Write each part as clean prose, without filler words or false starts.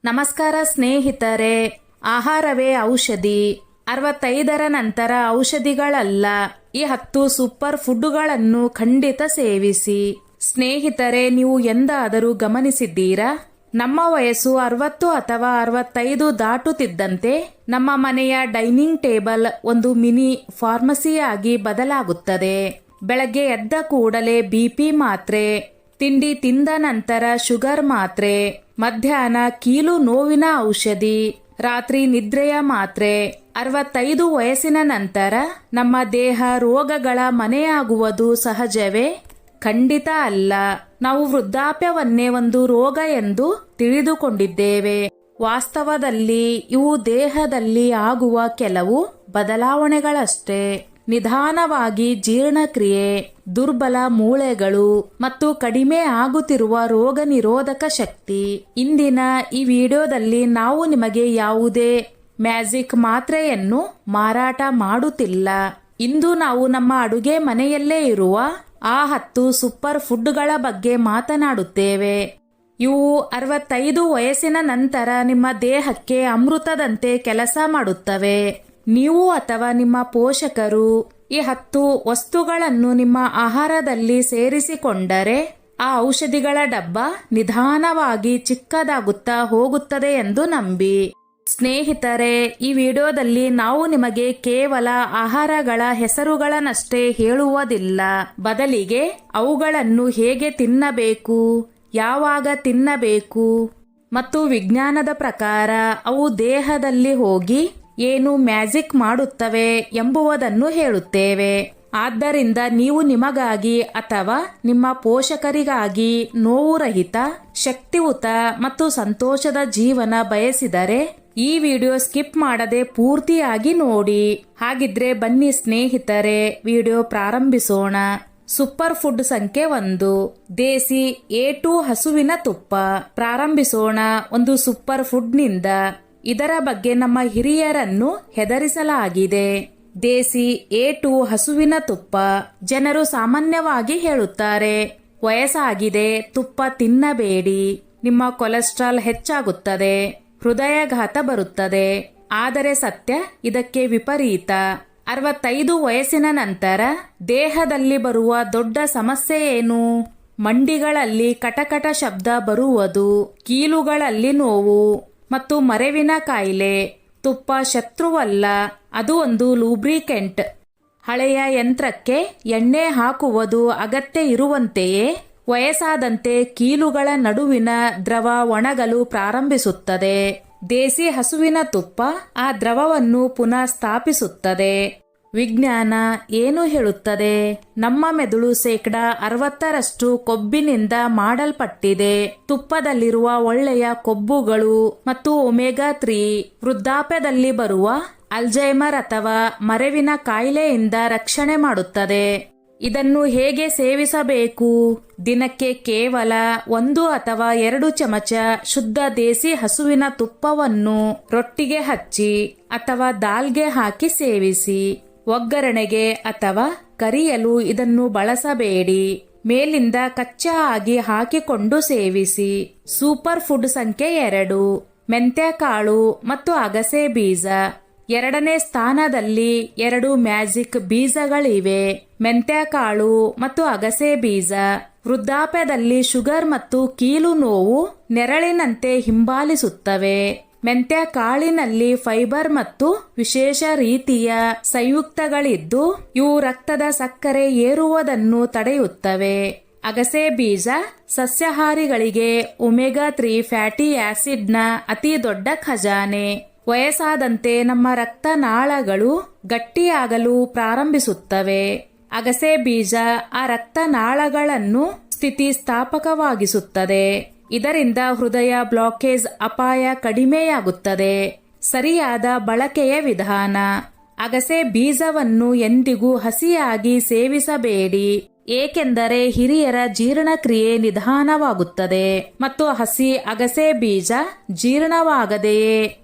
ನಮಸ್ಕಾರ ಸ್ನೇಹಿತರೆ. ಆಹಾರವೇ ಔಷಧಿ. 65ರ ನಂತರ ಔಷಧಿಗಳಲ್ಲ. ಈ 10 ಸೂಪರ್ ಫುಡ್ಗಳನ್ನು ಖಂಡಿತ ಸೇವಿಸಿ. ಸ್ನೇಹಿತರೆ, ನೀವು ಎಂದಾದರೂ ಗಮನಿಸಿದ್ದೀರಾ? ನಮ್ಮ ವಯಸ್ಸು 60 ಅಥವಾ 65 ದಾಟುತ್ತಿದ್ದಂತೆ ನಮ್ಮ ಮನೆಯ ಡೈನಿಂಗ್ ಟೇಬಲ್ ಒಂದು ಮಿನಿ ಫಾರ್ಮಸಿಯಾಗಿ ಬದಲಾಗುತ್ತದೆ. ಬೆಳಗ್ಗೆ ಎದ್ದ ಕೂಡಲೇ ಬಿಪಿ ಮಾತ್ರೆ, ತಿಂಡಿ ತಿಂದ ನಂತರ ಶುಗರ್ ಮಾತ್ರೆ, ಮಧ್ಯಾಹ್ನ ಕೀಲು ನೋವಿನ ಔಷಧಿ, ರಾತ್ರಿ ನಿದ್ರೆಯ ಮಾತ್ರೆ. 65 ವಯಸ್ಸಿನ ನಂತರ ನಮ್ಮ ದೇಹ ರೋಗಗಳ ಮನೆಯಾಗುವುದು ಸಹಜವೇ? ಖಂಡಿತ ಅಲ್ಲ. ನಾವು ವೃದ್ಧಾಪ್ಯವನ್ನೇ ಒಂದು ರೋಗ ಎಂದು ತಿಳಿದುಕೊಂಡಿದ್ದೇವೆ. ವಾಸ್ತವದಲ್ಲಿ ಇವು ದೇಹದಲ್ಲಿ ಆಗುವ ಕೆಲವು ಬದಲಾವಣೆಗಳಷ್ಟೇ. ನಿಧಾನವಾಗಿ ಜೀರ್ಣಕ್ರಿಯೆ, ದುರ್ಬಲ ಮೂಳೆಗಳು ಮತ್ತು ಕಡಿಮೆ ಆಗುತ್ತಿರುವ ರೋಗ ನಿರೋಧಕ ಶಕ್ತಿ. ಇಂದಿನ ಈ ವಿಡಿಯೋದಲ್ಲಿ ನಾವು ನಿಮಗೆ ಯಾವುದೇ ಮ್ಯಾಜಿಕ್ ಮಾತ್ರೆಯನ್ನು ಮಾರಾಟ ಮಾಡುತ್ತಿಲ್ಲ. ಇಂದು ನಾವು ನಮ್ಮ ಅಡುಗೆ ಮನೆಯಲ್ಲೇ ಇರುವ ಆ 10 ಸೂಪರ್ ಫುಡ್ಗಳ ಬಗ್ಗೆ ಮಾತನಾಡುತ್ತೇವೆ. ಇವು 65 ವಯಸ್ಸಿನ ನಂತರ ನಿಮ್ಮ ದೇಹಕ್ಕೆ ಅಮೃತದಂತೆ ಕೆಲಸ ಮಾಡುತ್ತವೆ. ನೀವು ಅಥವಾ ನಿಮ್ಮ ಪೋಷಕರು ಈ 10 ವಸ್ತುಗಳನ್ನು ನಿಮ್ಮ ಆಹಾರದಲ್ಲಿ ಸೇರಿಸಿಕೊಂಡರೆ ಆ ಔಷಧಿಗಳ ಡಬ್ಬ ನಿಧಾನವಾಗಿ ಚಿಕ್ಕದಾಗುತ್ತಾ ಹೋಗುತ್ತದೆ ಎಂದು ನಂಬಿ. ಸ್ನೇಹಿತರೆ, ಈ ವಿಡಿಯೋದಲ್ಲಿ ನಾವು ನಿಮಗೆ ಕೇವಲ ಆಹಾರಗಳ ಹೆಸರುಗಳನ್ನಷ್ಟೇ ಹೇಳುವುದಿಲ್ಲ. ಬದಲಿಗೆ ಅವುಗಳನ್ನು ಹೇಗೆ ತಿನ್ನಬೇಕು, ಯಾವಾಗ ತಿನ್ನಬೇಕು ಮತ್ತು ವಿಜ್ಞಾನದ ಪ್ರಕಾರ ಅವು ದೇಹದಲ್ಲಿ ಹೋಗಿ ಏನು ಮ್ಯಾಜಿಕ್ ಮಾಡುತ್ತವೆ ಎಂಬುದನ್ನು ಹೇಳುತ್ತೇವೆ. ಆದ್ದರಿಂದ ನೀವು ನಿಮಗಾಗಿ ಅಥವಾ ನಿಮ್ಮ ಪೋಷಕರಿಗಾಗಿ ನೋವುರಹಿತ, ಶಕ್ತಿಯುತ ಮತ್ತು ಸಂತೋಷದ ಜೀವನ ಬಯಸಿದರೆ ಈ ವಿಡಿಯೋ ಸ್ಕಿಪ್ ಮಾಡದೆ ಪೂರ್ತಿಯಾಗಿ ನೋಡಿ. ಹಾಗಿದ್ರೆ ಬನ್ನಿ ಸ್ನೇಹಿತರೆ, ವಿಡಿಯೋ ಪ್ರಾರಂಭಿಸೋಣ. ಸೂಪರ್ ಫುಡ್ ಸಂಖ್ಯೆ 1, ದೇಸಿ A2 ಹಸುವಿನ ತುಪ್ಪ. ಪ್ರಾರಂಭಿಸೋಣ ಒಂದು ಸೂಪರ್ ಫುಡ್ನಿಂದ. ಇದರ ಬಗ್ಗೆ ನಮ್ಮ ಹಿರಿಯರನ್ನು ಹೆದರಿಸಲಾಗಿದೆ. ದೇಸಿ A2 ಹಸುವಿನ ತುಪ್ಪ. ಜನರು ಸಾಮಾನ್ಯವಾಗಿ ಹೇಳುತ್ತಾರೆ, ವಯಸ್ಸಾಗಿದೆ, ತುಪ್ಪ ತಿನ್ನಬೇಡಿ, ನಿಮ್ಮ ಕೊಲೆಸ್ಟ್ರಾಲ್ ಹೆಚ್ಚಾಗುತ್ತದೆ, ಹೃದಯಾಘಾತ ಬರುತ್ತದೆ. ಆದರೆ ಸತ್ಯ ಇದಕ್ಕೆ ವಿಪರೀತ. 65 ವಯಸ್ಸಿನ ನಂತರ ದೇಹದಲ್ಲಿ ಬರುವ ದೊಡ್ಡ ಸಮಸ್ಯೆ ಏನು? ಮಂಡಿಗಳಲ್ಲಿ ಕಟಕಟ ಶಬ್ದ ಬರುವುದು, ಕೀಲುಗಳಲ್ಲಿ ನೋವು ಮತ್ತು ಮರೆವಿನ ಕಾಯಿಲೆ. ತುಪ್ಪ ಶತ್ರುವಲ್ಲ, ಅದು ಒಂದು ಲೂಬ್ರಿಕೆಂಟ್. ಹಳೆಯ ಯಂತ್ರಕ್ಕೆ ಎಣ್ಣೆ ಹಾಕುವುದು ಅಗತ್ಯ ಇರುವಂತೆಯೇ ವಯಸ್ಸಾದಂತೆ ಕೀಲುಗಳ ನಡುವಿನ ದ್ರವ ಒಣಗಲು ಪ್ರಾರಂಭಿಸುತ್ತದೆ. ದೇಸಿ ಹಸುವಿನ ತುಪ್ಪ ಆ ದ್ರವವನ್ನು ಪುನಃ ಸ್ಥಾಪಿಸುತ್ತದೆ. ವಿಜ್ಞಾನ ಏನು ಹೇಳುತ್ತದೆ? ನಮ್ಮ ಮೆದುಳು 60% ಕೊಬ್ಬಿನಿಂದ ಮಾಡಲ್ಪಟ್ಟಿದೆ. ತುಪ್ಪದಲ್ಲಿರುವ ಒಳ್ಳೆಯ ಕೊಬ್ಬುಗಳು ಮತ್ತು ಒಮೆಗಾ 3 ವೃದ್ಧಾಪ್ಯದಲ್ಲಿ ಬರುವ ಅಲ್ಝೈಮರ್ ಅಥವಾ ಮರೆವಿನ ಕಾಯಿಲೆಯಿಂದ ರಕ್ಷಣೆ ಮಾಡುತ್ತದೆ. ಇದನ್ನು ಹೇಗೆ ಸೇವಿಸಬೇಕು? ದಿನಕ್ಕೆ ಕೇವಲ 1 ಅಥವಾ 2 ಚಮಚ ಶುದ್ಧ ದೇಸಿ ಹಸುವಿನ ತುಪ್ಪವನ್ನು ರೊಟ್ಟಿಗೆ ಹಚ್ಚಿ ಅಥವಾ ದಾಲ್ಗೆ ಹಾಕಿ ಸೇವಿಸಿ. ಒಗ್ಗರಣೆಗೆ ಅಥವಾ ಕರಿಯಲು ಇದನ್ನು ಬಳಸಬೇಡಿ. ಮೇಲಿಂದ ಕಚ್ಚಾ ಆಗಿ ಹಾಕಿಕೊಂಡು ಸೇವಿಸಿ. ಸೂಪರ್ ಫುಡ್ ಸಂಖ್ಯೆ 2, ಮೆಂತ್ಯಕಾಳು ಮತ್ತು ಅಗಸೆ ಬೀಜ. 2ನೇ ಸ್ಥಾನದಲ್ಲಿ 2 ಮ್ಯಾಜಿಕ್ ಬೀಜಗಳಿವೆ, ಮೆಂತ್ಯಕಾಳು ಮತ್ತು ಅಗಸೆ ಬೀಜ. ವೃದ್ಧಾಪ್ಯದಲ್ಲಿ ಶುಗರ್ ಮತ್ತು ಕೀಲು ನೋವು ನೆರಳಿನಂತೆ ಹಿಂಬಾಲಿಸುತ್ತವೆ. ಮೆಂತ್ಯಕಾಳಿನಲ್ಲಿ ಫೈಬರ್ ಮತ್ತು ವಿಶೇಷ ರೀತಿಯ ಸಂಯುಕ್ತಗಳಿದ್ದು ಇವು ರಕ್ತದ ಸಕ್ಕರೆ ಏರುವುದನ್ನು ತಡೆಯುತ್ತವೆ. ಅಗಸೆ ಬೀಜ ಸಸ್ಯಾಹಾರಿಗಳಿಗೆ ಒಮೆಗಾ 3 ಫ್ಯಾಟಿ ಆಸಿಡ್ನ ಅತಿ ದೊಡ್ಡ ಖಜಾನೆ. ವಯಸ್ಸಾದಂತೆ ನಮ್ಮ ರಕ್ತನಾಳಗಳು ಗಟ್ಟಿಯಾಗಲು ಪ್ರಾರಂಭಿಸುತ್ತವೆ. ಅಗಸೆ ಬೀಜ ಆ ರಕ್ತನಾಳಗಳನ್ನು ಸ್ಥಿತಿಸ್ಥಾಪಕವಾಗಿಸುತ್ತದೆ. ಇದರಿಂದ ಹೃದಯ ಬ್ಲಾಕೇಜ್ ಅಪಾಯ ಕಡಿಮೆಯಾಗುತ್ತದೆ. ಸರಿಯಾದ ಬಳಕೆಯ ವಿಧಾನ. ಅಗಸೆ ಬೀಜವನ್ನು ಎಂದಿಗೂ ಹಸಿಯಾಗಿ ಸೇವಿಸಬೇಡಿ, ಏಕೆಂದರೆ ಹಿರಿಯರ ಜೀರ್ಣಕ್ರಿಯೆ ನಿಧಾನವಾಗುತ್ತದೆ ಮತ್ತು ಹಸಿ ಅಗಸೆ ಬೀಜ ಜೀರ್ಣವಾಗದೆಯೇ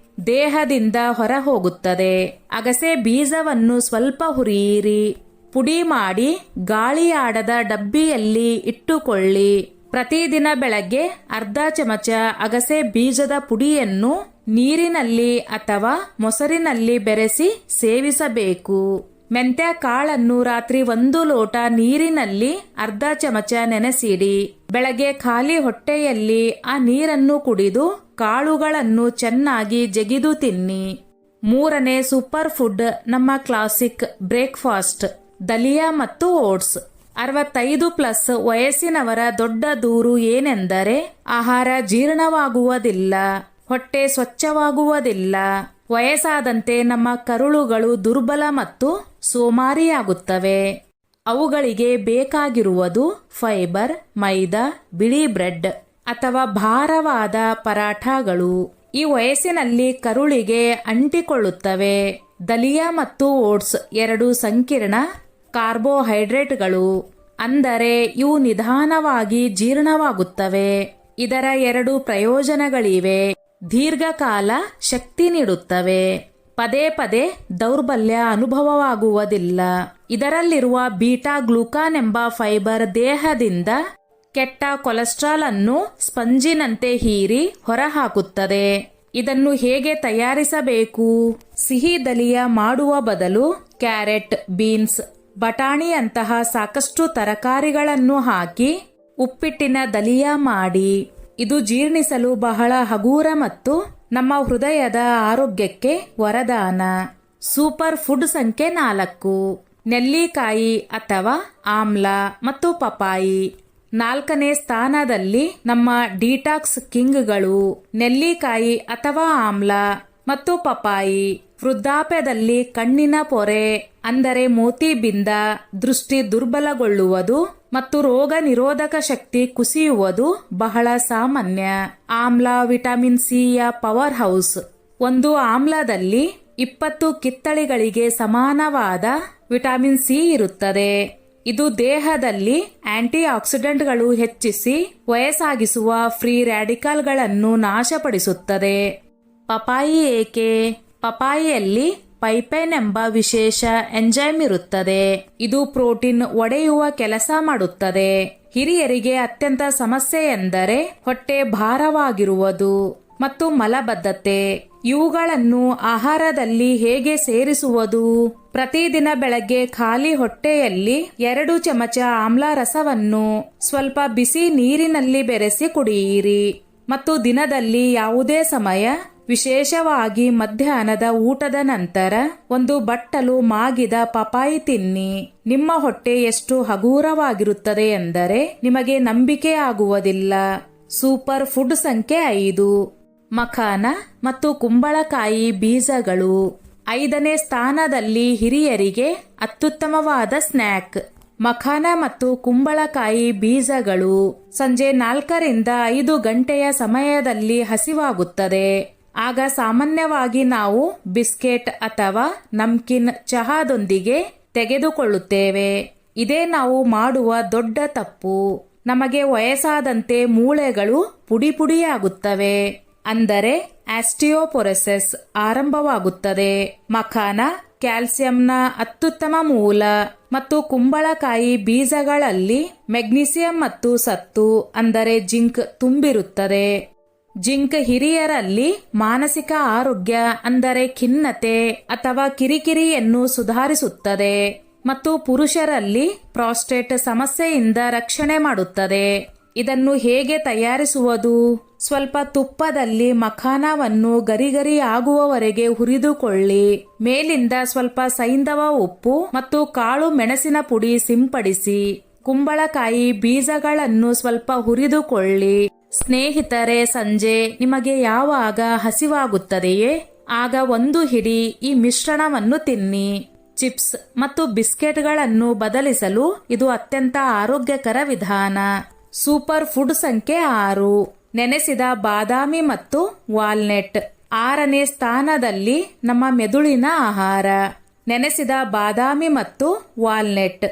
ದೇಹದಿಂದ ಹೊರ ಹೋಗುತ್ತದೆ. ಅಗಸೆ ಬೀಜವನ್ನು ಸ್ವಲ್ಪ ಹುರಿಯಿರಿ, ಪುಡಿ ಮಾಡಿ ಗಾಳಿಯಾಡದ ಡಬ್ಬಿಯಲ್ಲಿ ಇಟ್ಟುಕೊಳ್ಳಿ. ಪ್ರತಿದಿನ ಬೆಳಗ್ಗೆ ಅರ್ಧ ಚಮಚ ಅಗಸೆ ಬೀಜದ ಪುಡಿಯನ್ನು ನೀರಿನಲ್ಲಿ ಅಥವಾ ಮೊಸರಿನಲ್ಲಿ ಬೆರೆಸಿ ಸೇವಿಸಬೇಕು. ಮೆಂತ್ಯ ಕಾಳನ್ನು ರಾತ್ರಿ 1 ಲೋಟ ನೀರಿನಲ್ಲಿ ಅರ್ಧ ಚಮಚ ನೆನೆಸಿಡಿ. ಬೆಳಗ್ಗೆ ಖಾಲಿ ಹೊಟ್ಟೆಯಲ್ಲಿ ಆ ನೀರನ್ನು ಕುಡಿದು ಕಾಳುಗಳನ್ನು ಚೆನ್ನಾಗಿ ಜಗಿದು ತಿನ್ನಿ. 3ನೇ ಸೂಪರ್ ಫುಡ್ ನಮ್ಮ ಕ್ಲಾಸಿಕ್ ಬ್ರೇಕ್ಫಾಸ್ಟ್ ದಲಿಯಾ ಮತ್ತು ಓಟ್ಸ್. 65+ ವಯಸ್ಸಿನವರ ದೊಡ್ಡ ದೂರು ಏನೆಂದರೆ ಆಹಾರ ಜೀರ್ಣವಾಗುವುದಿಲ್ಲ, ಹೊಟ್ಟೆ ಸ್ವಚ್ಛವಾಗುವುದಿಲ್ಲ. ವಯಸ್ಸಾದಂತೆ ನಮ್ಮ ಕರುಳುಗಳು ದುರ್ಬಲ ಮತ್ತು ಸೋಮಾರಿಯಾಗುತ್ತವೆ. ಅವುಗಳಿಗೆ ಬೇಕಾಗಿರುವುದು ಫೈಬರ್, ಮೈದಾ, ಬಿಳಿ ಬ್ರೆಡ್ ಅಥವಾ ಭಾರವಾದ ಪರಾಠಗಳು. ಈ ವಯಸ್ಸಿನಲ್ಲಿ ಕರುಳಿಗೆ ಅಂಟಿಕೊಳ್ಳುತ್ತವೆ. ದಲಿಯಾ ಮತ್ತು ಓಟ್ಸ್ 2 ಸಂಕೀರ್ಣ ಕಾರ್ಬೋಹೈಡ್ರೇಟ್ಗಳು, ಅಂದರೆ ಇವು ನಿಧಾನವಾಗಿ ಜೀರ್ಣವಾಗುತ್ತವೆ. ಇದರ 2 ಪ್ರಯೋಜನಗಳಿವೆ. ದೀರ್ಘಕಾಲ ಶಕ್ತಿ ನೀಡುತ್ತವೆ. ಪದೇ ಪದೇ ದೌರ್ಬಲ್ಯ ಅನುಭವವಾಗುವುದಿಲ್ಲ. ಇದರಲ್ಲಿರುವ ಬೀಟಾ ಗ್ಲೂಕಾನ್ ಎಂಬ ಫೈಬರ್ ದೇಹದಿಂದ ಕೆಟ್ಟ ಕೊಲೆಸ್ಟ್ರಾಲ್ ಅನ್ನು ಸ್ಪಂಜಿನಂತೆ ಹೀರಿ ಹೊರಹಾಕುತ್ತದೆ. ಇದನ್ನು ಹೇಗೆ ತಯಾರಿಸಬೇಕು? ಸಿಹಿ ದಲಿಯಾ ಮಾಡುವ ಬದಲು ಕ್ಯಾರೆಟ್, ಬೀನ್ಸ್, ಬಟಾಣಿಯಂತಹ ಸಾಕಷ್ಟು ತರಕಾರಿಗಳನ್ನು ಹಾಕಿ ಉಪ್ಪಿಟ್ಟಿನ ದಲಿಯಾ ಮಾಡಿ. ಇದು ಜೀರ್ಣಿಸಲು ಬಹಳ ಹಗೂರ ಮತ್ತು ನಮ್ಮ ಹೃದಯದ ಆರೋಗ್ಯಕ್ಕೆ ವರದಾನ. ಸೂಪರ್ ಫುಡ್ ಸಂಖ್ಯೆ 4 ನೆಲ್ಲಿಕಾಯಿ ಅಥವಾ ಆಮ್ಲ ಮತ್ತು ಪಪಾಯಿ. 4ನೇ ಸ್ಥಾನದಲ್ಲಿ ನಮ್ಮ ಡಿಟಾಕ್ಸ್ ಕಿಂಗ್ಗಳು ನೆಲ್ಲಿಕಾಯಿ ಅಥವಾ ಆಮ್ಲ ಮತ್ತು ಪಪಾಯಿ. ವೃದ್ಧಾಪ್ಯದಲ್ಲಿ ಕಣ್ಣಿನ ಪೊರೆ ಅಂದರೆ ಮೋತಿಬಿಂದ, ದೃಷ್ಟಿ ದುರ್ಬಲಗೊಳ್ಳುವುದು ಮತ್ತು ರೋಗ ನಿರೋಧಕ ಶಕ್ತಿ ಕುಸಿಯುವುದು ಬಹಳ ಸಾಮಾನ್ಯ. ಆಮ್ಲ ವಿಟಮಿನ್ ಸಿ ಯ ಪವರ್ ಹೌಸ್. ಒಂದು ಆಮ್ಲದಲ್ಲಿ 20 ಕಿತ್ತಳೆಗಳಿಗೆ ಸಮಾನವಾದ ವಿಟಮಿನ್ ಸಿ ಇರುತ್ತದೆ. ಇದು ದೇಹದಲ್ಲಿ ಆಂಟಿ ಆಕ್ಸಿಡೆಂಟ್ಗಳು ಹೆಚ್ಚಿಸಿ ವಯಸ್ಸಾಗಿಸುವ ಫ್ರೀ ರ್ಯಾಡಿಕಲ್ಗಳನ್ನು ನಾಶಪಡಿಸುತ್ತದೆ. ಪಪಾಯಿ ಏಕೆ? ಪಪಾಯಿಯಲ್ಲಿ ಪೈಪೈನ್ ಎಂಬ ವಿಶೇಷ ಎಂಜೈಮ್ ಇರುತ್ತದೆ. ಇದು ಪ್ರೋಟೀನ್ ಒಡೆಯುವ ಕೆಲಸ ಮಾಡುತ್ತದೆ. ಹಿರಿಯರಿಗೆ ಅತ್ಯಂತ ಸಮಸ್ಯೆ ಎಂದರೆ ಹೊಟ್ಟೆ ಭಾರವಾಗಿರುವುದು ಮತ್ತು ಮಲಬದ್ಧತೆ. ಇವುಗಳನ್ನು ಆಹಾರದಲ್ಲಿ ಹೇಗೆ ಸೇರಿಸುವುದು? ಪ್ರತಿದಿನ ಬೆಳಗ್ಗೆ ಖಾಲಿ ಹೊಟ್ಟೆಯಲ್ಲಿ 2 ಚಮಚ ಆಮ್ಲ ರಸವನ್ನು ಸ್ವಲ್ಪ ಬಿಸಿ ನೀರಿನಲ್ಲಿ ಬೆರೆಸಿ ಕುಡಿಯಿರಿ ಮತ್ತು ದಿನದಲ್ಲಿ ಯಾವುದೇ ಸಮಯ, ವಿಶೇಷವಾಗಿ ಮಧ್ಯಾಹ್ನದ ಊಟದ ನಂತರ 1 ಬಟ್ಟಲು ಮಾಗಿದ ಪಪಾಯಿ ತಿನ್ನಿ. ನಿಮ್ಮ ಹೊಟ್ಟೆ ಎಷ್ಟು ಹಗೂರವಾಗಿರುತ್ತದೆ ಎಂದರೆ ನಿಮಗೆ ನಂಬಿಕೆ ಆಗುವುದಿಲ್ಲ. ಸೂಪರ್ ಫುಡ್ ಸಂಖ್ಯೆ 5 ಮಖಾನ ಮತ್ತು ಕುಂಬಳಕಾಯಿ ಬೀಜಗಳು. 5ನೇ ಸ್ಥಾನದಲ್ಲಿ ಹಿರಿಯರಿಗೆ ಅತ್ಯುತ್ತಮವಾದ ಸ್ನ್ಯಾಕ್ ಮಖಾನ ಮತ್ತು ಕುಂಬಳಕಾಯಿ ಬೀಜಗಳು. ಸಂಜೆ 4 ರಿಂದ 5 ಗಂಟೆಯ ಸಮಯದಲ್ಲಿ ಹಸಿವಾಗುತ್ತದೆ. ಆಗ ಸಾಮಾನ್ಯವಾಗಿ ನಾವು ಬಿಸ್ಕೆಟ್ ಅಥವಾ ನಮ್ಕಿನ್ ಚಹಾದೊಂದಿಗೆ ತೆಗೆದುಕೊಳ್ಳುತ್ತೇವೆ. ಇದೇ ನಾವು ಮಾಡುವ ದೊಡ್ಡ ತಪ್ಪು. ನಮಗೆ ವಯಸ್ಸಾದಂತೆ ಮೂಳೆಗಳು ಪುಡಿಯಾಗುತ್ತವೆ, ಅಂದರೆ ಆಸ್ಟಿಯೋಪೊರೋಸಿಸ್ ಆರಂಭವಾಗುತ್ತದೆ. ಮಖಾನ ಕ್ಯಾಲ್ಸಿಯಂನ ಅತ್ಯುತ್ತಮ ಮೂಲ ಮತ್ತು ಕುಂಬಳಕಾಯಿ ಬೀಜಗಳಲ್ಲಿ ಮೆಗ್ನೀಸಿಯಂ ಮತ್ತು ಸತ್ತು ಅಂದರೆ ಜಿಂಕ್ ತುಂಬಿರುತ್ತದೆ. ಜಿಂಕ್ ಹಿರಿಯರಲ್ಲಿ ಮಾನಸಿಕ ಆರೋಗ್ಯ ಅಂದರೆ ಖಿನ್ನತೆ ಅಥವಾ ಕಿರಿಕಿರಿಯನ್ನು ಸುಧಾರಿಸುತ್ತದೆ ಮತ್ತು ಪುರುಷರಲ್ಲಿ ಪ್ರಾಸ್ಟೇಟ್ ಸಮಸ್ಯೆಯಿಂದ ರಕ್ಷಣೆ ಮಾಡುತ್ತದೆ. ಇದನ್ನು ಹೇಗೆ ತಯಾರಿಸುವುದು? ಸ್ವಲ್ಪ ತುಪ್ಪದಲ್ಲಿ ಮಖಾನವನ್ನು ಗರಿ ಆಗುವವರೆಗೆ ಹುರಿದುಕೊಳ್ಳಿ. ಮೇಲಿಂದ ಸ್ವಲ್ಪ ಸೈಂಧವ ಉಪ್ಪು ಮತ್ತು ಕಾಳು ಮೆಣಸಿನ ಪುಡಿ ಸಿಂಪಡಿಸಿ. ಕುಂಬಳಕಾಯಿ ಬೀಜಗಳನ್ನು ಸ್ವಲ್ಪ ಹುರಿದುಕೊಳ್ಳಿ. ಸ್ನೇಹಿತರೆ, ಸಂಜೆ ನಿಮಗೆ ಯಾವಾಗ ಹಸಿವಾಗುತ್ತದೆಯೇ ಆಗ 1 ಹಿಡಿ ಈ ಮಿಶ್ರಣವನ್ನು ತಿನ್ನಿ. ಚಿಪ್ಸ್ ಮತ್ತು ಬಿಸ್ಕೆಟ್ಗಳನ್ನು ಬದಲಿಸಲು ಇದು ಅತ್ಯಂತ ಆರೋಗ್ಯಕರ ವಿಧಾನ. ಸೂಪರ್ ಫುಡ್ ಸಂಖ್ಯೆ 6 ನೆನೆಸಿದ ಬಾದಾಮಿ ಮತ್ತು ವಾಲ್ನೆಟ್. 6ನೇ ಸ್ಥಾನದಲ್ಲಿ ನಮ್ಮ ಮೆದುಳಿನ ಆಹಾರ ನೆನೆಸಿದ ಬಾದಾಮಿ ಮತ್ತು ವಾಲ್ನೆಟ್.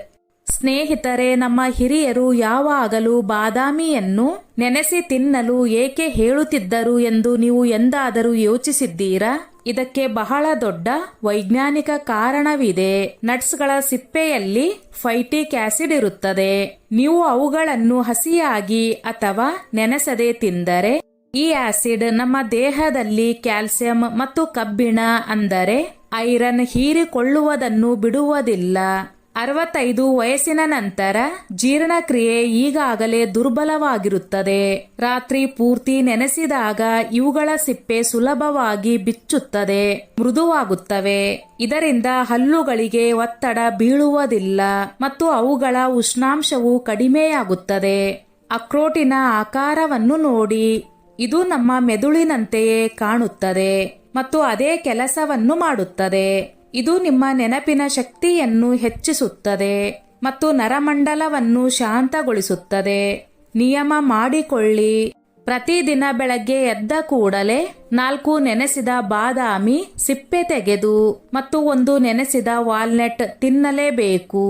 ಸ್ನೇಹಿತರೆ, ನಮ್ಮ ಹಿರಿಯರು ಯಾವಾಗಲೂ ಬಾದಾಮಿಯನ್ನು ನೆನೆಸಿ ತಿನ್ನಲು ಏಕೆ ಹೇಳುತ್ತಿದ್ದರು ಎಂದು ನೀವು ಎಂದಾದರೂ ಯೋಚಿಸಿದ್ದೀರಾ? ಇದಕ್ಕೆ ಬಹಳ ದೊಡ್ಡ ವೈಜ್ಞಾನಿಕ ಕಾರಣವಿದೆ. ನಟ್ಸ್ಗಳ ಸಿಪ್ಪೆಯಲ್ಲಿ ಫೈಟಿಕ್ ಆಸಿಡ್ ಇರುತ್ತದೆ. ನೀವು ಅವುಗಳನ್ನು ಹಸಿಯಾಗಿ ಅಥವಾ ನೆನೆಸದೆ ತಿಂದರೆ ಈ ಆಸಿಡ್ ನಮ್ಮ ದೇಹದಲ್ಲಿ ಕ್ಯಾಲ್ಸಿಯಂ ಮತ್ತು ಕಬ್ಬಿಣ ಅಂದರೆ ಐರನ್ ಹೀರಿಕೊಳ್ಳುವುದನ್ನು ಬಿಡುವುದಿಲ್ಲ. 65 ವಯಸ್ಸಿನ ನಂತರ ಜೀರ್ಣಕ್ರಿಯೆ ಈಗಾಗಲೇ ದುರ್ಬಲವಾಗಿರುತ್ತದೆ. ರಾತ್ರಿ ಪೂರ್ತಿ ನೆನೆಸಿದಾಗ ಇವುಗಳ ಸಿಪ್ಪೆ ಸುಲಭವಾಗಿ ಬಿಚ್ಚುತ್ತದೆ, ಮೃದುವಾಗುತ್ತವೆ. ಇದರಿಂದ ಹಲ್ಲುಗಳಿಗೆ ಒತ್ತಡ ಬೀಳುವುದಿಲ್ಲ ಮತ್ತು ಅವುಗಳ ಉಷ್ಣಾಂಶವು ಕಡಿಮೆಯಾಗುತ್ತದೆ. ಅಕ್ರೋಟಿನ ಆಕಾರವನ್ನು ನೋಡಿ, ಇದು ನಮ್ಮ ಮೆದುಳಿನಂತೆಯೇ ಕಾಣುತ್ತದೆ ಮತ್ತು ಅದೇ ಕೆಲಸವನ್ನು ಮಾಡುತ್ತದೆ. ಇದು ನಿಮ್ಮ ನೆನಪಿನ ಶಕ್ತಿಯನ್ನು ಹೆಚ್ಚಿಸುತ್ತದೆ ಮತ್ತು ನರಮಂಡಲವನ್ನು ಶಾಂತಗೊಳಿಸುತ್ತದೆ. ನಿಯಮ ಮಾಡಿಕೊಳ್ಳಿ. ಪ್ರತಿದಿನ ಬೆಳಗ್ಗೆ ಎದ್ದ ಕೂಡಲೇ 4 ನೆನೆಸಿದ ಬಾದಾಮಿ ಸಿಪ್ಪೆ ತೆಗೆದು ಮತ್ತು 1 ನೆನೆಸಿದ ವಾಲ್ನಟ್ ತಿನ್ನಲೇಬೇಕು.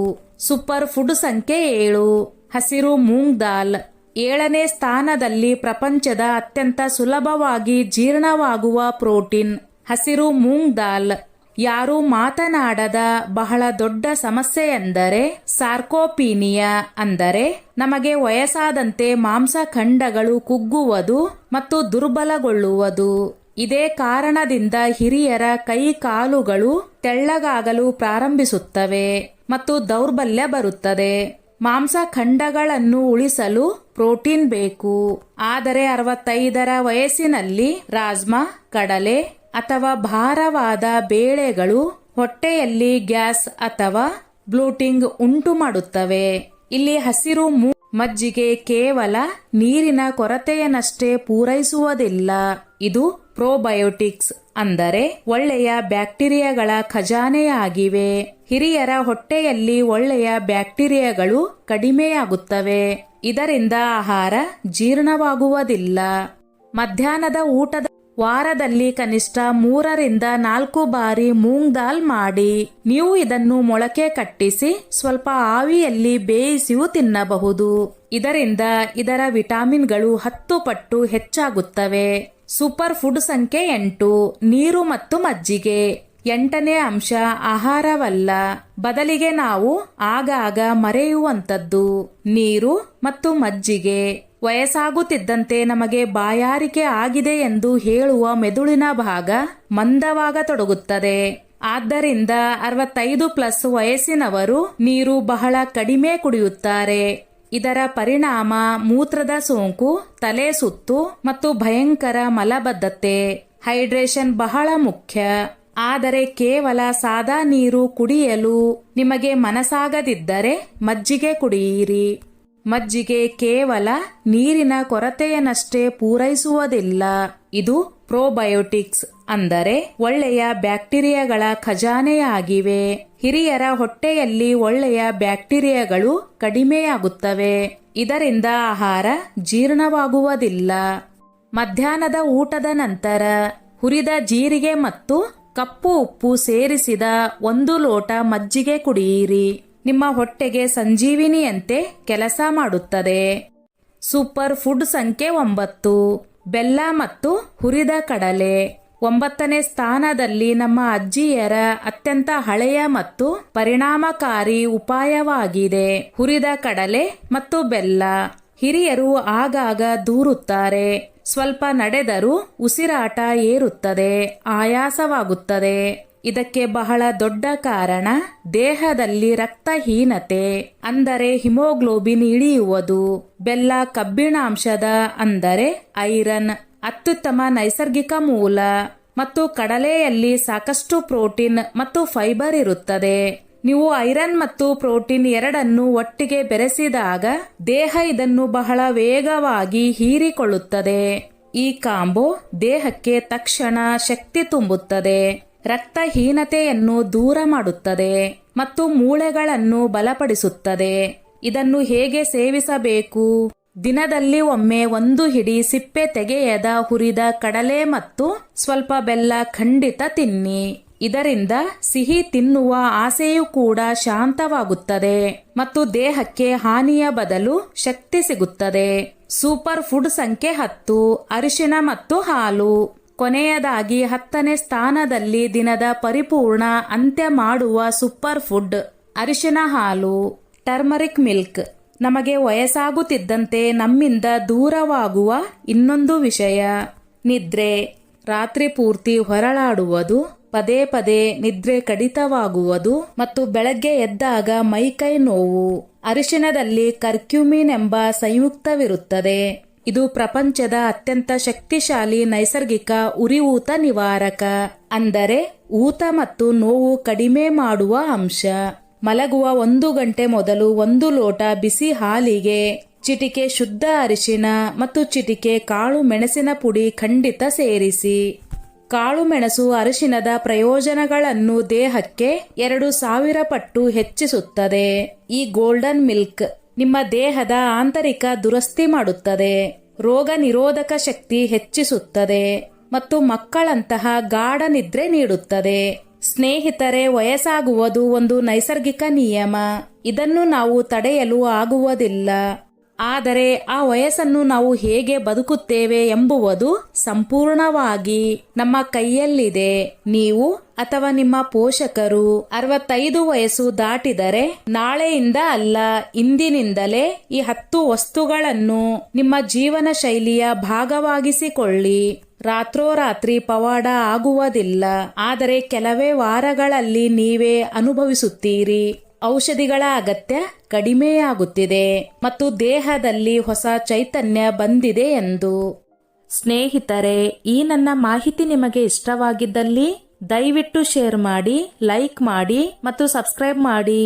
ಸೂಪರ್ ಫುಡ್ ಸಂಖ್ಯೆ 7 ಹಸಿರು ಮೂಂಗ್ ದಾಲ್. 7ನೇ ಸ್ಥಾನದಲ್ಲಿ ಪ್ರಪಂಚದ ಅತ್ಯಂತ ಸುಲಭವಾಗಿ ಜೀರ್ಣವಾಗುವ ಪ್ರೋಟೀನ್ ಹಸಿರು ಮೂಂಗ್ ದಾಲ್. ಯಾರೂ ಮಾತನಾಡದ ಬಹಳ ದೊಡ್ಡ ಸಮಸ್ಯೆಯೆಂದರೆ ಸಾರ್ಕೋಪೀನಿಯಾ, ಅಂದರೆ ನಮಗೆ ವಯಸ್ಸಾದಂತೆ ಮಾಂಸಖಂಡಗಳು ಕುಗ್ಗುವುದು ಮತ್ತು ದುರ್ಬಲಗೊಳ್ಳುವುದು. ಇದೇ ಕಾರಣದಿಂದ ಹಿರಿಯರ ಕೈ ಕಾಲುಗಳು ತೆಳ್ಳಗಾಗಲು ಪ್ರಾರಂಭಿಸುತ್ತವೆ ಮತ್ತು ದೌರ್ಬಲ್ಯ ಬರುತ್ತದೆ. ಮಾಂಸಖಂಡಗಳನ್ನು ಉಳಿಸಲು ಪ್ರೋಟೀನ್ ಬೇಕು. ಆದರೆ 65ರ ವಯಸ್ಸಿನಲ್ಲಿ ರಾಜ್ಮಾ, ಕಡಲೆ ಅಥವಾ ಭಾರವಾದ ಬೇಳೆಗಳು ಹೊಟ್ಟೆಯಲ್ಲಿ ಗ್ಯಾಸ್ ಅಥವಾ ಬ್ಲೋಟಿಂಗ್ ಉಂಟು ಮಾಡುತ್ತವೆ. ಇಲ್ಲಿ ಹಸಿರು ಮಜ್ಜಿಗೆ ಕೇವಲ ನೀರಿನ ಕೊರತೆಯನ್ನಷ್ಟೇ ಪೂರೈಸುವುದಿಲ್ಲ. ಇದು ಪ್ರೋಬಯೋಟಿಕ್ಸ್ ಅಂದರೆ ಒಳ್ಳೆಯ ಬ್ಯಾಕ್ಟೀರಿಯಾಗಳ ಖಜಾನೆಯಾಗಿವೆ. ಹಿರಿಯರ ಹೊಟ್ಟೆಯಲ್ಲಿ ಒಳ್ಳೆಯ ಬ್ಯಾಕ್ಟೀರಿಯಾಗಳು ಕಡಿಮೆಯಾಗುತ್ತವೆ. ಇದರಿಂದ ಆಹಾರ ಜೀರ್ಣವಾಗುವುದಿಲ್ಲ. ಮಧ್ಯಾಹ್ನದ ಊಟದ ವಾರದಲ್ಲಿ ಕನಿಷ್ಠ 3ರಿಂದ 4 ಬಾರಿ ಮೂಂಗ್ ದಾಲ್ ಮಾಡಿ. ನೀವು ಇದನ್ನು ಮೊಳಕೆ ಕಟ್ಟಿಸಿ ಸ್ವಲ್ಪ ಆವಿಯಲ್ಲಿ ಬೇಯಿಸಿಯೂ ತಿನ್ನಬಹುದು. ಇದರಿಂದ ಇದರ ವಿಟಮಿನ್ಗಳು 10 ಪಟ್ಟು ಹೆಚ್ಚಾಗುತ್ತವೆ. ಸೂಪರ್ ಫುಡ್ ಸಂಖ್ಯೆ 8 ನೀರು ಮತ್ತು ಮಜ್ಜಿಗೆ. 8ನೇ ಅಂಶ ಆಹಾರವಲ್ಲ, ಬದಲಿಗೆ ನಾವು ಆಗಾಗ ಮರೆಯುವಂತದ್ದು ನೀರು ಮತ್ತು ಮಜ್ಜಿಗೆ. ವಯಸ್ಸಾಗುತ್ತಿದ್ದಂತೆ ನಮಗೆ ಬಾಯಾರಿಕೆ ಆಗಿದೆ ಎಂದು ಹೇಳುವ ಮೆದುಳಿನ ಭಾಗ ಮಂದವಾಗತೊಡಗುತ್ತದೆ. ಆದ್ದರಿಂದ 65+ ವಯಸ್ಸಿನವರು ನೀರು ಬಹಳ ಕಡಿಮೆ ಕುಡಿಯುತ್ತಾರೆ. ಇದರ ಪರಿಣಾಮ ಮೂತ್ರದ ಸೋಂಕು, ತಲೆ ಸುತ್ತು ಮತ್ತು ಭಯಂಕರ ಮಲಬದ್ಧತೆ. ಹೈಡ್ರೇಷನ್ ಬಹಳ ಮುಖ್ಯ. ಆದರೆ ಕೇವಲ ಸಾದಾ ನೀರು ಕುಡಿಯಲು ನಿಮಗೆ ಮನಸ್ಸಾಗದಿದ್ದರೆ ಮಜ್ಜಿಗೆ ಕುಡಿಯಿರಿ. ಮಜ್ಜಿಗೆ ಕೇವಲ ನೀರಿನ ಕೊರತೆಯನ್ನಷ್ಟೇ ಪೂರೈಸುವುದಿಲ್ಲ. ಇದು ಪ್ರೋಬಯೋಟಿಕ್ಸ್ ಅಂದರೆ ಒಳ್ಳೆಯ ಬ್ಯಾಕ್ಟೀರಿಯಾಗಳ ಖಜಾನೆಯಾಗಿವೆ. ಹಿರಿಯರ ಹೊಟ್ಟೆಯಲ್ಲಿ ಒಳ್ಳೆಯ ಬ್ಯಾಕ್ಟೀರಿಯಾಗಳು ಕಡಿಮೆಯಾಗುತ್ತವೆ. ಇದರಿಂದ ಆಹಾರ ಜೀರ್ಣವಾಗುವುದಿಲ್ಲ. ಮಧ್ಯಾಹ್ನದ ಊಟದ ನಂತರ ಹುರಿದ ಜೀರಿಗೆ ಮತ್ತು ಕಪ್ಪು ಉಪ್ಪು ಸೇರಿಸಿದ 1 ಲೋಟ ಮಜ್ಜಿಗೆ ಕುಡಿಯಿರಿ. ನಿಮ್ಮ ಹೊಟ್ಟೆಗೆ ಸಂಜೀವಿನಿಯಂತೆ ಕೆಲಸ ಮಾಡುತ್ತದೆ. ಸೂಪರ್ ಫುಡ್ ಸಂಖ್ಯೆ 9 ಬೆಲ್ಲ ಮತ್ತು ಹುರಿದ ಕಡಲೆ. 9ನೇ ಸ್ಥಾನದಲ್ಲಿ ನಮ್ಮ ಅಜ್ಜಿಯರ ಅತ್ಯಂತ ಹಳೆಯ ಮತ್ತು ಪರಿಣಾಮಕಾರಿ ಉಪಾಯವಾಗಿದೆ ಹುರಿದ ಕಡಲೆ ಮತ್ತು ಬೆಲ್ಲ. ಹಿರಿಯರು ಆಗಾಗ ದೂರುತ್ತಾರೆ. ಸ್ವಲ್ಪ ನಡೆದರೂ ಉಸಿರಾಟ ಏರುತ್ತದೆ, ಆಯಾಸವಾಗುತ್ತದೆ. ಇದಕ್ಕೆ ಬಹಳ ದೊಡ್ಡ ಕಾರಣ ದೇಹದಲ್ಲಿ ರಕ್ತಹೀನತೆ, ಅಂದರೆ ಹಿಮೋಗ್ಲೋಬಿನ್ ಇಳಿಯುವುದು. ಬೆಲ್ಲ ಕಬ್ಬಿಣಾಂಶದ ಅಂದರೆ ಐರನ್ ಅತ್ಯುತ್ತಮ ನೈಸರ್ಗಿಕ ಮೂಲ ಮತ್ತು ಕಡಲೆಯಲ್ಲಿ ಸಾಕಷ್ಟು ಪ್ರೋಟೀನ್ ಮತ್ತು ಫೈಬರ್ ಇರುತ್ತದೆ. ನೀವು ಐರನ್ ಮತ್ತು ಪ್ರೋಟೀನ್ ಎರಡನ್ನು ಒಟ್ಟಿಗೆ ಬೆರೆಸಿದಾಗ ದೇಹ ಇದನ್ನು ಬಹಳ ವೇಗವಾಗಿ ಹೀರಿಕೊಳ್ಳುತ್ತದೆ. ಈ ಕಾಂಬೋ ದೇಹಕ್ಕೆ ತಕ್ಷಣ ಶಕ್ತಿ ತುಂಬುತ್ತದೆ, ರಕ್ತಹೀನತೆಯನ್ನು ದೂರ ಮಾಡುತ್ತದೆ ಮತ್ತು ಮೂಳೆಗಳನ್ನು ಬಲಪಡಿಸುತ್ತದೆ. ಇದನ್ನು ಹೇಗೆ ಸೇವಿಸಬೇಕು? ದಿನದಲ್ಲಿ ಒಮ್ಮೆ 1 ಹಿಡಿ ಸಿಪ್ಪೆ ತೆಗೆಯದ ಹುರಿದ ಕಡಲೆ ಮತ್ತು ಸ್ವಲ್ಪ ಬೆಲ್ಲ ಖಂಡಿತ ತಿನ್ನಿ. ಇದರಿಂದ ಸಿಹಿ ತಿನ್ನುವ ಆಸೆಯೂ ಕೂಡ ಶಾಂತವಾಗುತ್ತದೆ ಮತ್ತು ದೇಹಕ್ಕೆ ಹಾನಿಯ ಬದಲು ಶಕ್ತಿ ಸಿಗುತ್ತದೆ. ಸೂಪರ್ ಫುಡ್ ಸಂಖ್ಯೆ 10 ಅರಿಶಿನ ಮತ್ತು ಹಾಲು. ಕೊನೆಯದಾಗಿ 10ನೇ ಸ್ಥಾನದಲ್ಲಿ ದಿನದ ಪರಿಪೂರ್ಣ ಅಂತ್ಯ ಮಾಡುವ ಸೂಪರ್ ಫುಡ್ ಅರಿಶಿನ ಹಾಲು, ಟರ್ಮರಿಕ್ ಮಿಲ್ಕ್. ನಮಗೆ ವಯಸ್ಸಾಗುತ್ತಿದ್ದಂತೆ ನಮ್ಮಿಂದ ದೂರವಾಗುವ ಇನ್ನೊಂದು ವಿಷಯ ನಿದ್ರೆ. ರಾತ್ರಿ ಪೂರ್ತಿ ಹೊರಳಾಡುವುದು, ಪದೇ ಪದೇ ನಿದ್ರೆ ಕಡಿತವಾಗುವುದು ಮತ್ತು ಬೆಳಗ್ಗೆ ಎದ್ದಾಗ ಮೈಕೈ ನೋವು. ಅರಿಶಿನದಲ್ಲಿ ಕರ್ಕ್ಯೂಮಿನ್ ಎಂಬ ಸಂಯುಕ್ತವಿರುತ್ತದೆ. ಇದು ಪ್ರಪಂಚದ ಅತ್ಯಂತ ಶಕ್ತಿಶಾಲಿ ನೈಸರ್ಗಿಕ ಉರಿಯೂತ ನಿವಾರಕ, ಅಂದರೆ ಊತ ಮತ್ತು ನೋವು ಕಡಿಮೆ ಮಾಡುವ ಅಂಶ. ಮಲಗುವ 1 ಗಂಟೆ ಮೊದಲು 1 ಲೋಟ ಬಿಸಿ ಹಾಲಿಗೆ ಚಿಟಿಕೆ ಶುದ್ಧ ಅರಿಶಿನ ಮತ್ತು ಚಿಟಿಕೆ ಕಾಳು ಮೆಣಸಿನ ಪುಡಿ ಖಂಡಿತ ಸೇರಿಸಿ. ಕಾಳು ಮೆಣಸು ಅರಿಶಿನದ ಪ್ರಯೋಜನಗಳನ್ನು ದೇಹಕ್ಕೆ 2000 ಪಟ್ಟು ಹೆಚ್ಚಿಸುತ್ತದೆ. ಈ ಗೋಲ್ಡನ್ ಮಿಲ್ಕ್ ನಿಮ್ಮ ದೇಹದ ಆಂತರಿಕ ದುರಸ್ತಿ ಮಾಡುತ್ತದೆ, ರೋಗ ನಿರೋಧಕ ಶಕ್ತಿ ಹೆಚ್ಚಿಸುತ್ತದೆ ಮತ್ತು ಮಕ್ಕಳಂತಹ ಗಾಢ ನಿದ್ರೆ ನೀಡುತ್ತದೆ. ಸ್ನೇಹಿತರೆ, ವಯಸ್ಸಾಗುವುದು ಒಂದು ನೈಸರ್ಗಿಕ ನಿಯಮ. ಇದನ್ನು ನಾವು ತಡೆಯಲು ಆಗುವುದಿಲ್ಲ. ಆದರೆ ಆ ವಯಸ್ಸನ್ನು ನಾವು ಹೇಗೆ ಬದುಕುತ್ತೇವೆ ಎಂಬುವುದು ಸಂಪೂರ್ಣವಾಗಿ ನಮ್ಮ ಕೈಯಲ್ಲಿದೆ. ನೀವು ಅಥವಾ ನಿಮ್ಮ ಪೋಷಕರು 65 ವಯಸ್ಸು ದಾಟಿದರೆ ನಾಳೆಯಿಂದ ಅಲ್ಲ, ಇಂದಿನಿಂದಲೇ ಈ 10 ವಸ್ತುಗಳನ್ನು ನಿಮ್ಮ ಜೀವನ ಶೈಲಿಯ ಭಾಗವಾಗಿಸಿಕೊಳ್ಳಿ. ರಾತ್ರೋರಾತ್ರಿ ಪವಾಡ ಆಗುವುದಿಲ್ಲ, ಆದರೆ ಕೆಲವೇ ವಾರಗಳಲ್ಲಿ ನೀವೇ ಅನುಭವಿಸುತ್ತೀರಿ. ಔಷಧಿಗಳ ಅಗತ್ಯ ಕಡಿಮೆಯಾಗುತ್ತಿದೆ ಮತ್ತು ದೇಹದಲ್ಲಿ ಹೊಸ ಚೈತನ್ಯ ಬಂದಿದೆ ಎಂದು. ಸ್ನೇಹಿತರೆ, ಈ ನನ್ನ ಮಾಹಿತಿ ನಿಮಗೆ ಇಷ್ಟವಾಗಿದ್ದಲ್ಲಿ ದಯವಿಟ್ಟು ಶೇರ್ ಮಾಡಿ, ಲೈಕ್ ಮಾಡಿ ಮತ್ತು ಸಬ್ಸ್ಕ್ರೈಬ್ ಮಾಡಿ.